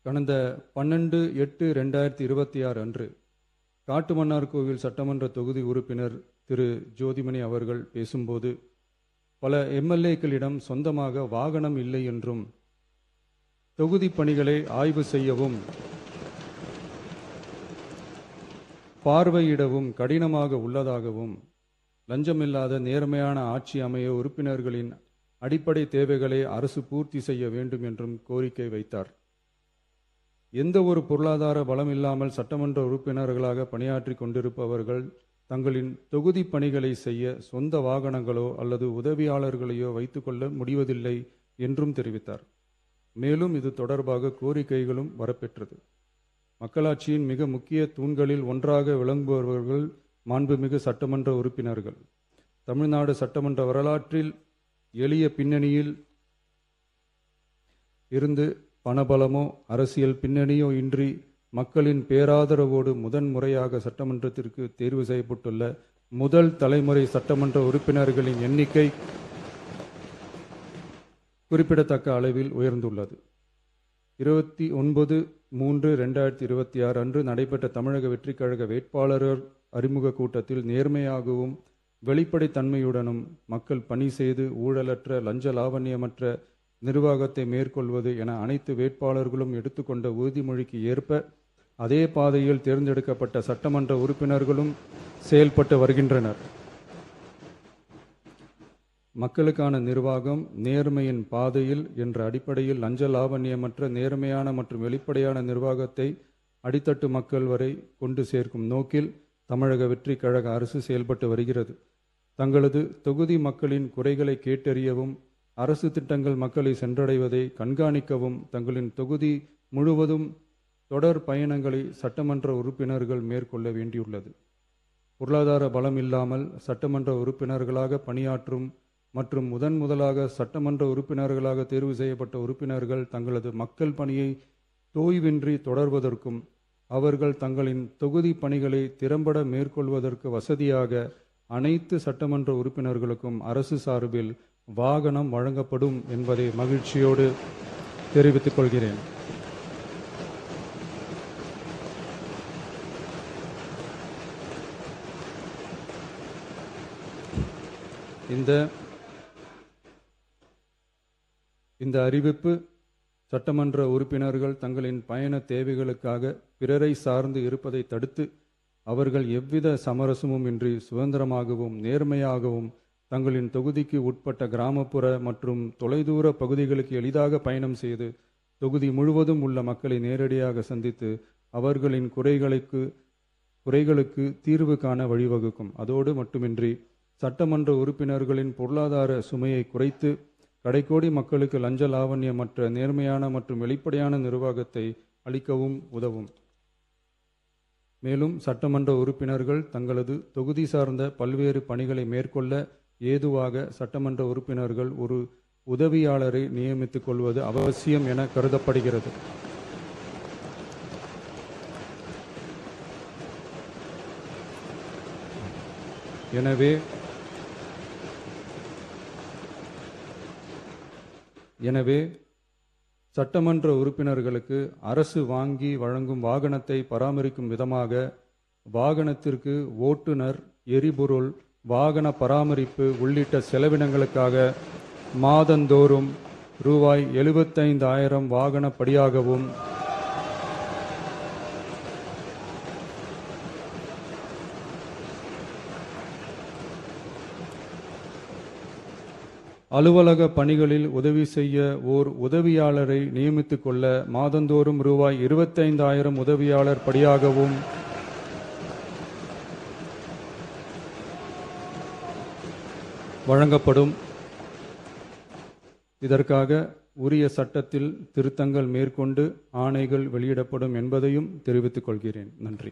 கடந்த 12/8/2026 அன்று காட்டுமன்னார்கோவில் சட்டமன்ற தொகுதி உறுப்பினர் திரு ஜோதிமணி அவர்கள் பேசும்போது, பல எம்எல்ஏக்களிடம் சொந்தமாக வாகனம் இல்லை என்றும், தொகுதி பணிகளை ஆய்வு செய்யவும் பார்வையிடவும் கடினமாக உள்ளதாகவும், லஞ்சமில்லாத நேர்மையான ஆட்சி அமைய உறுப்பினர்களின் அடிப்படை தேவைகளை அரசு பூர்த்தி செய்ய வேண்டும் என்றும் கோரிக்கை வைத்தார். எந்த ஒரு பொருளாதார பலம் இல்லாமல் சட்டமன்ற உறுப்பினர்களாக பணியாற்றி கொண்டிருப்பவர்கள் தங்களின் தொகுதி பணிகளை செய்ய சொந்த வாகனங்களோ அல்லது உதவியாளர்களையோ வைத்துக்கொள்ள முடிவதில்லை என்றும் தெரிவித்தார். மேலும் இது தொடர்பாக கோரிக்கைகளும் வரப்பெற்றது. மக்களாட்சியின் மிக முக்கிய தூண்களில் ஒன்றாக விளங்குபவர்கள் மாண்புமிகு சட்டமன்ற உறுப்பினர்கள். தமிழ்நாடு சட்டமன்ற வரலாற்றில் எளிய பின்னணியில் இருந்து பணபலமோ அரசியல் பின்னணியோ இன்றி மக்களின் பேராதரவோடு முதன்முறையாக சட்டமன்றத்திற்கு தேர்வு செய்யப்பட்டுள்ள முதல் தலைமுறை சட்டமன்ற உறுப்பினர்களின் எண்ணிக்கை குறிப்பிடத்தக்க அளவில் உயர்ந்துள்ளது. 29/3/2026 அன்று நடைபெற்ற தமிழக வெற்றிக் கழக வேட்பாளர் அறிமுக கூட்டத்தில் நேர்மையாகவும் வெளிப்படைத்தன்மையுடனும் மக்கள் பணி செய்து ஊழலற்ற லஞ்ச லாவண்யமற்ற நிர்வாகத்தை மேற்கொள்வது என அனைத்து வேட்பாளர்களும் எடுத்துக்கொண்ட உறுதிமொழிக்கு ஏற்ப அதே பாதையில் தேர்ந்தெடுக்கப்பட்ட சட்டமன்ற உறுப்பினர்களும் செயல்பட்டு வருகின்றனர். மக்களுக்கான நிர்வாகம் நேர்மையின் பாதையில் என்ற அடிப்படையில் லஞ்ச லாவண்யமற்ற நேர்மையான மற்றும் வெளிப்படையான நிர்வாகத்தை அடித்தட்டு மக்கள் வரை கொண்டு சேர்க்கும் நோக்கில் தமிழக வெற்றி கழக அரசு செயல்பட்டு வருகிறது. தங்களது தொகுதி மக்களின் குறைகளை கேட்டறியவும் அரசு திட்டங்கள் மக்களை சென்றடைவதை கண்காணிக்கவும் தங்களின் தொகுதி முழுவதும் தொடர் பயணங்களை சட்டமன்ற உறுப்பினர்கள் மேற்கொள்ள வேண்டியுள்ளது. பொருளாதார பலம் இல்லாமல் சட்டமன்ற உறுப்பினர்களாக பணியாற்றும் மற்றும் முதலாக சட்டமன்ற உறுப்பினர்களாக தேர்வு செய்யப்பட்ட உறுப்பினர்கள் தங்களது மக்கள் பணியை தோய்வின்றி தொடர்வதற்கும் அவர்கள் தங்களின் தொகுதி பணிகளை திறம்பட மேற்கொள்வதற்கு வசதியாக அனைத்து சட்டமன்ற உறுப்பினர்களுக்கும் அரசு சார்பில் வாகனம் வழங்கப்படும் என்பதை மகிழ்ச்சியோடு தெரிவித்துக் கொள்கிறேன். இந்த அறிவிப்பு சட்டமன்ற உறுப்பினர்கள் தங்களின் பயண தேவைகளுக்காக பிறரை சார்ந்து இருப்பதை தடுத்து அவர்கள் எவ்வித சமரசமும் இன்றி சுதந்திரமாகவும் நேர்மையாகவும் தங்களின் தொகுதிக்கு உட்பட்ட கிராமப்புற மற்றும் தொலைதூர பகுதிகளுக்கு எளிதாக பயணம் செய்து தொகுதி முழுவதும் உள்ள மக்களை நேரடியாக சந்தித்து அவர்களின் குறைகளுக்கு தீர்வு காண வழிவகுக்கும். அதோடு மட்டுமின்றி சட்டமன்ற உறுப்பினர்களின் பொருளாதார சுமையை குறைத்து கடைக்கோடி மக்களுக்கு லஞ்ச லாவண்யமற்ற நேர்மையான மற்றும் வெளிப்படையான நிர்வாகத்தை அளிக்கவும் உதவும். மேலும் சட்டமன்ற உறுப்பினர்கள் தங்களது தொகுதி சார்ந்த பல்வேறு பணிகளை மேற்கொள்ள ஏதுவாக சட்டமன்ற உறுப்பினர்கள் ஒரு உதவியாளரை நியமித்துக் கொள்வது அவசியம் என கருதப்படுகிறது. எனவே சட்டமன்ற உறுப்பினர்களுக்கு அரசு வாங்கி வழங்கும் வாகனத்தை பராமரிக்கும் விதமாக வாகனத்திற்கு ஓட்டுநர், எரிபொருள், வாகன பராமரிப்பு உள்ளிட்ட செலவினங்களுக்காக மாதந்தோறும் ரூபாய் 75,000 வாகன படியாகவும் அலுவலக பணிகளில் உதவி செய்ய ஓர் உதவியாளரை நியமித்துக் கொள்ள மாதந்தோறும் ரூபாய் 25,000 உதவியாளர் படியாகவும் வழங்கப்படும். இதற்காக உரிய சட்டத்தில் திருத்தங்கள் மேற்கொண்டு ஆணைகள் வெளியிடப்படும் என்பதையும் தெரிவித்துக் கொள்கிறேன். நன்றி.